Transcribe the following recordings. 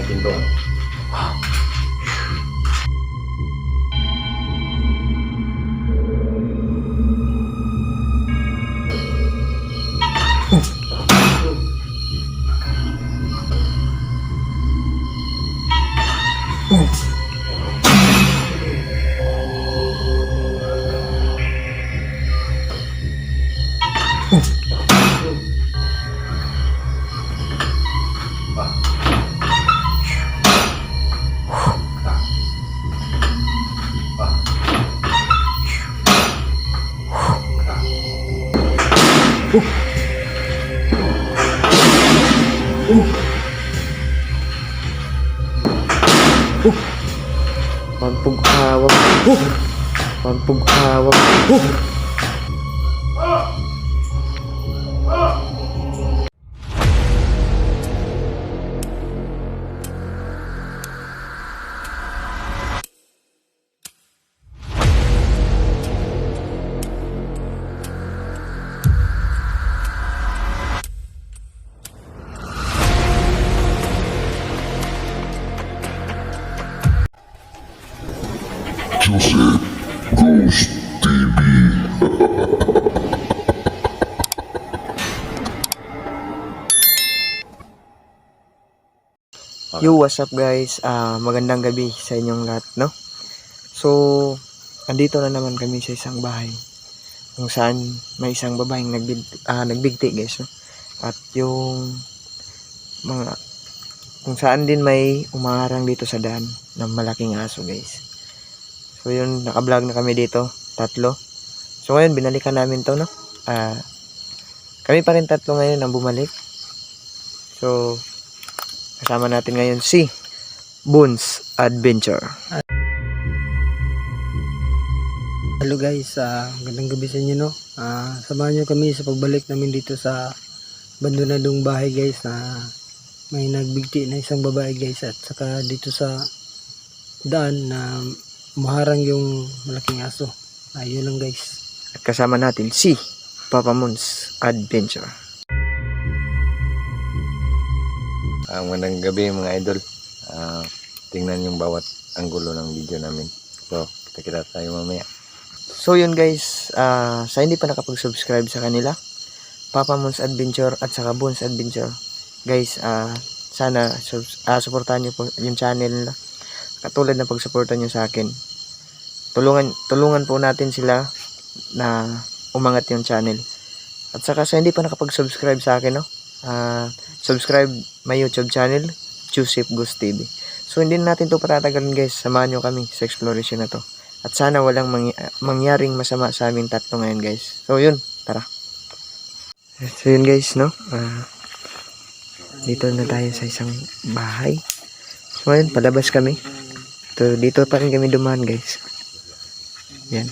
pintuan. Pagpughawak. Pagpughawak. Joseph Ghost TV. Yo, what's up guys? Magandang gabi sa inyong lahat, no? So, andito na naman kami sa isang bahay kung saan may isang babaeng nagbigti guys, no? At yung mga kung saan din may umaharang dito sa daan ng malaking aso guys. So yun, naka-vlog na kami dito, tatlo. So ngayon, binalikan namin to, no? Kami pa rin tatlo ngayon ang bumalik. So, kasama natin ngayon si Boons Adventure. Hello guys, magandang gabi sa inyo, no? Samahan nyo kami sa pagbalik namin dito sa abandonadong bahay guys, na may nagbigti na isang babae guys, at saka dito sa daan na maharang yung malaking aso. Ayun lang guys. At kasama natin si Papa Boons Adventure. Magandang gabi mga idol. Tingnan yung bawat anggulo ng video namin. So, kita tayo mamaya. So yun guys, sa hindi pa nakapag-subscribe sa kanila, Papa Boons Adventure at saka Boons Adventure, guys, sana supportahan nyo po yung channel nila katulad ng pagsuporta nyo sa akin. Tulungan po natin sila na umangat yung channel. At saka sa hindi pa nakapag-subscribe sa akin, no, subscribe my YouTube channel, Joseph Ghost TV. So hindi natin to patatagalin guys, samahan nyo kami sa exploration na to. At sana walang mangyaring masama sa aming tatlo ngayon guys. So yun, tara. So yun guys, no, dito na tayo sa isang bahay. So ngayon, palabas kami. Dito pa rin kami dumaan guys. Yan.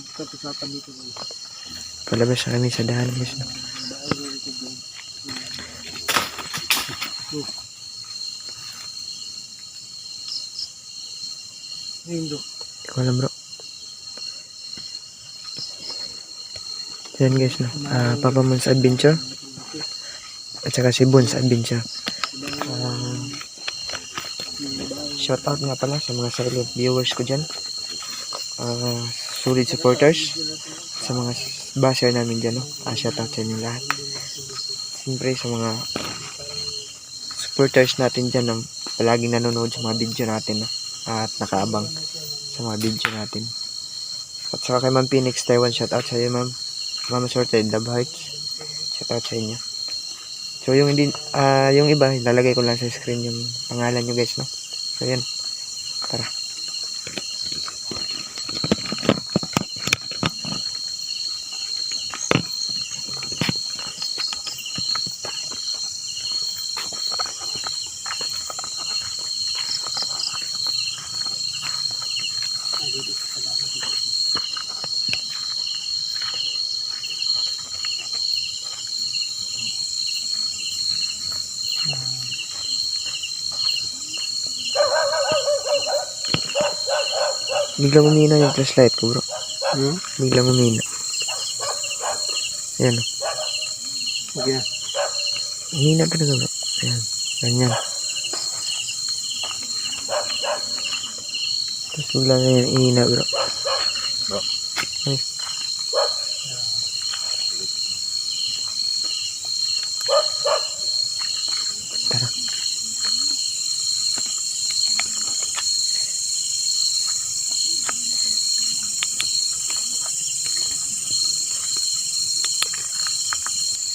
Palabas na kami sa daan guys, no. Hindi ko alam bro. Yan guys, no. Papa Boons Adventure at saka si Boons Adventure. Shout out nga pala sa mga silent viewers ko dyan, solid supporters, sa mga basher namin dyan, no? Shout out sa inyo lahat. Siyempre sa mga supporters natin dyan, no? Palaging nanonood sa mga video natin, no? At nakaabang sa mga video natin. At saka kay Ma'am Phoenix Taiwan, shout out sa iyo ma'am. Mama Sorted Love Hearts, shout out sa inyo. So yung yung iba lalagay ko lang sa screen yung pangalan nyo guys, no. So yan, tara. Biglang umina yung flashlight ko bro. Biglang umina. Ayan o. Okay na. Umina talaga bro. Ayan. Ganyan. Tapos bigla na yung ihina bro. Bro. Ay. Tara.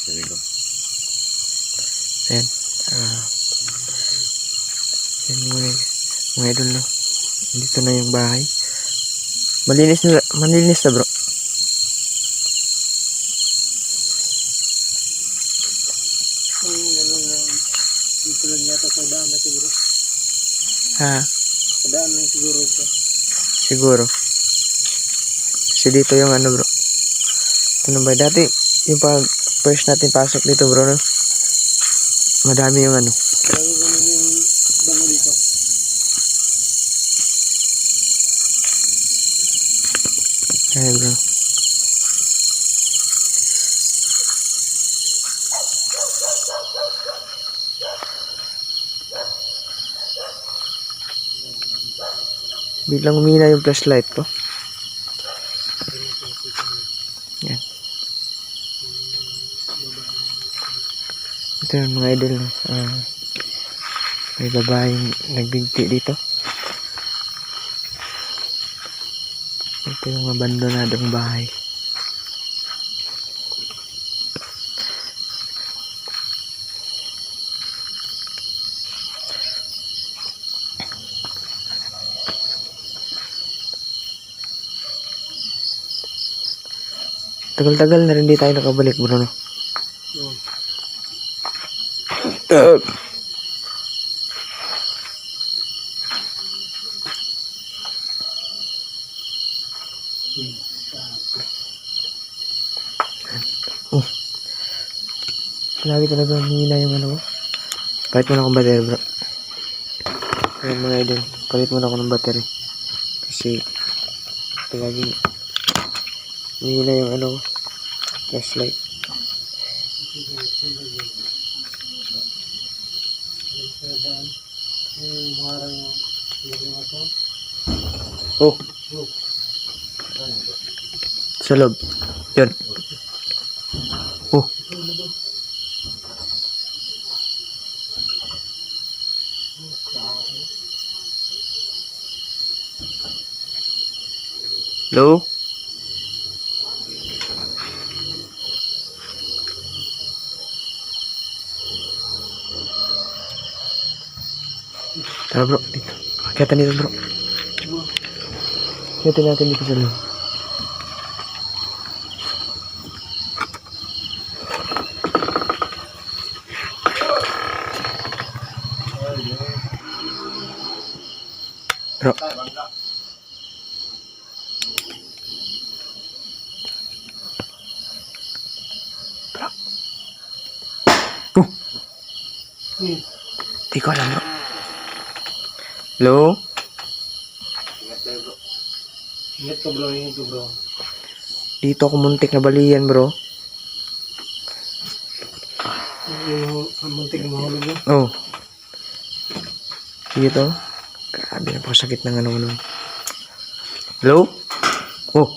Sige ko. Ayan. Ayan mga idol no. Dito na yung bahay. Malinis na bro. Dito lang yata sa daan na siguro. Ha? Sa daan lang siguro ito. Siguro. Kasi dito yung ano bro. Ano ba dati? Yung first natin pasok dito bro no? Madami yung ano. Lagi ganun yung bango dito. Ay bro. Biglang umina yung flashlight ko. Yan. Ito yung mga idol. No? May babaeng nagbigti dito. Ito yung abandonadong bahay. Tagal-tagal na rin di tayo nakabalik bro no? Lagi talaga humihina yung ano ko. Palit mo na akong battery bro. Ayan mga idol. Palit mo na ako ng battery. Kasi palagi humihina yung ano ko. Flashlight. Oh. Sa loob. Yun. Oh. Hello? Tara bro, dito. Kita nito bro. Kita natin dito sa loob. Bro. Di ko alam bro. Hello? Ingat ka bro, ingat ka bro. Dito ako muntik na balian bro. Yung muntik na mahulog bro. Oh. Dito. Grabe na po sakit ng ano nun. Hello? Oh.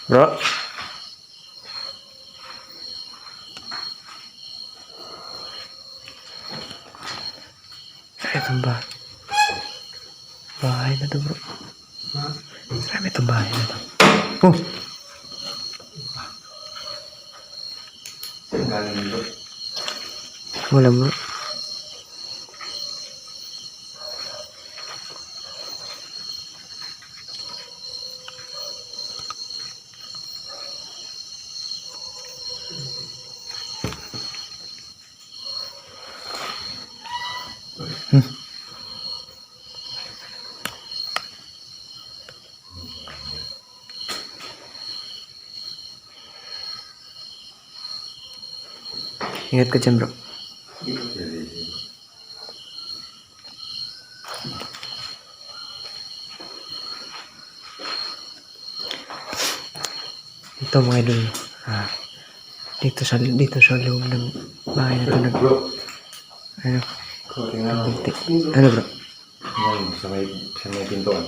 Bro. Itong bahay na to bro. Grabe itong bahay na to. Oh. Wala bro. Ingat ka dyan bro. Ito mga idol. Dito sa loob ng bahay na ito Bro, ano, tingnan mo. nagbigti. Ano bro? Yan, sa may pintuan.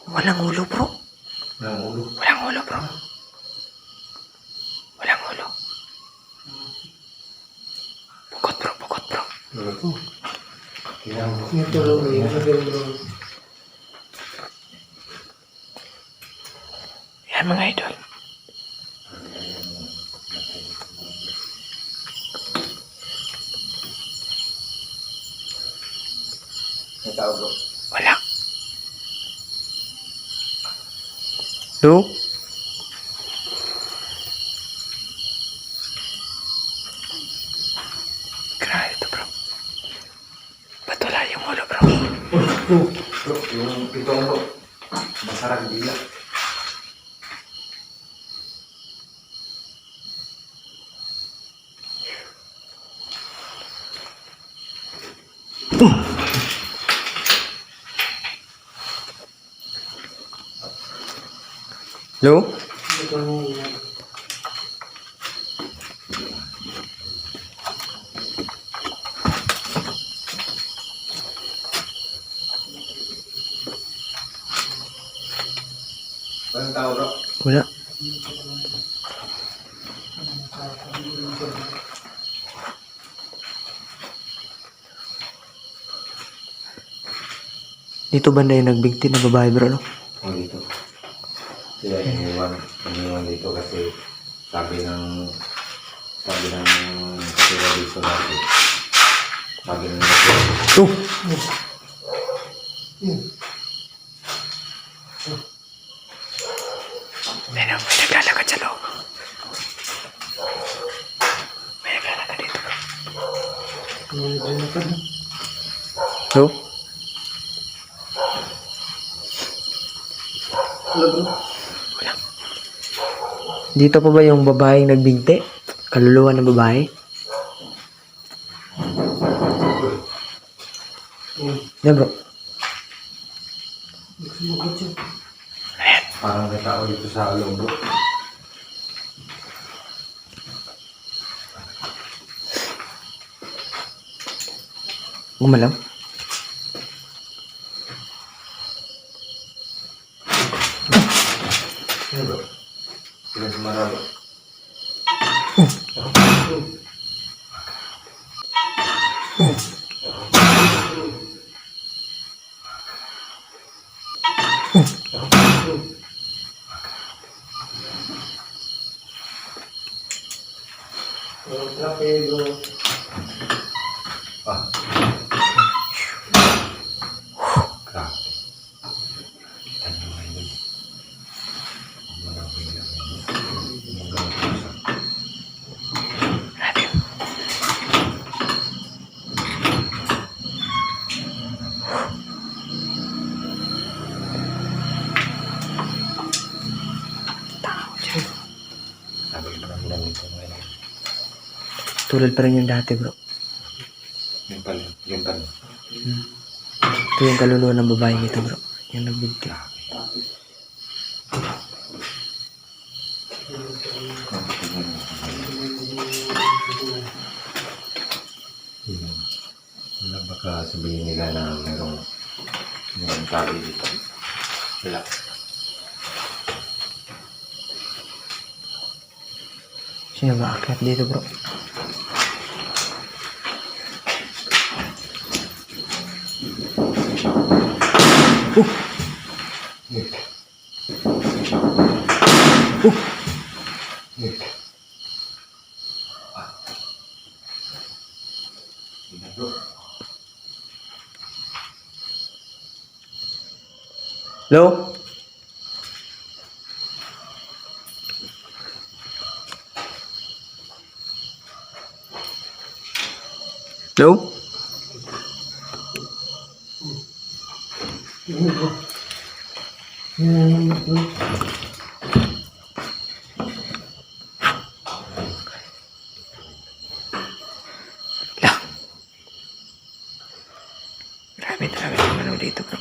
Walang ulo bro. Walang ulo. Walang ulo bro. Walang ulo. Bukot bro. Wala to. Tingnan mo. Ito bro, bro. Yan mga idol. May tao bro. Wala. Lo? Grabe ito bro. Ba't wala yung ulo bro? Bro, yung pintuan bro. Masarag bila. Lo? Walang tao bro. Wala. Dito banda yung nagbigti na babae bro no? O dito. Sila iniwan dito kasi sabi ng kasira dito natin. Sabi ng Oh! May naglalakad sa loob. May naglalakad dito bro. Lo? Wala. Dito pa ba yung babaeng nagbigti? Kaluluwa ng babae? Yan bro. parang may tao dito sa loob bro. Gumalaw? Ano bro? Sila sumara bro. Ah. Grabe. Kita nyo nga yun. Marami na sabi ko lang lang ito ngayon. Tulad pa rin yung dati bro. Yung pala. Ito yung kaluluwa ng babaeng ito bro. Yung nagbigti. Wala baka sabihin nila na mayroong tao dito. Wala. Sino ba akyat dito bro? Nick. Nick. Ah. Ina bro. Hello? Hello? Grabe naman ako dito bro.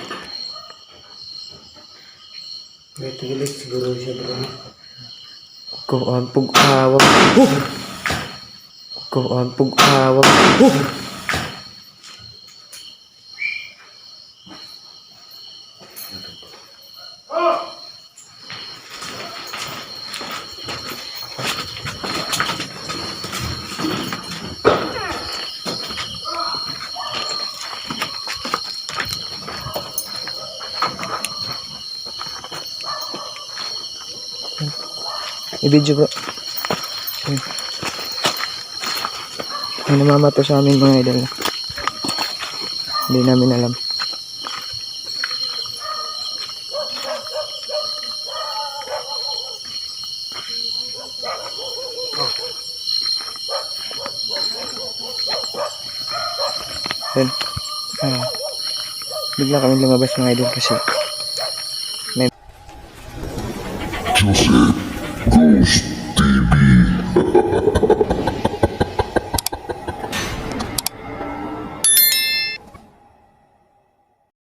Gatigilit siguro siya bro. Kuan pug-awag. Kuan pug-awag. I-video bro. May namamato sa amin mga idol. Hindi namin alam. Yun. Bigla kami lumabas mga idol kasi Joseph Ghost TV.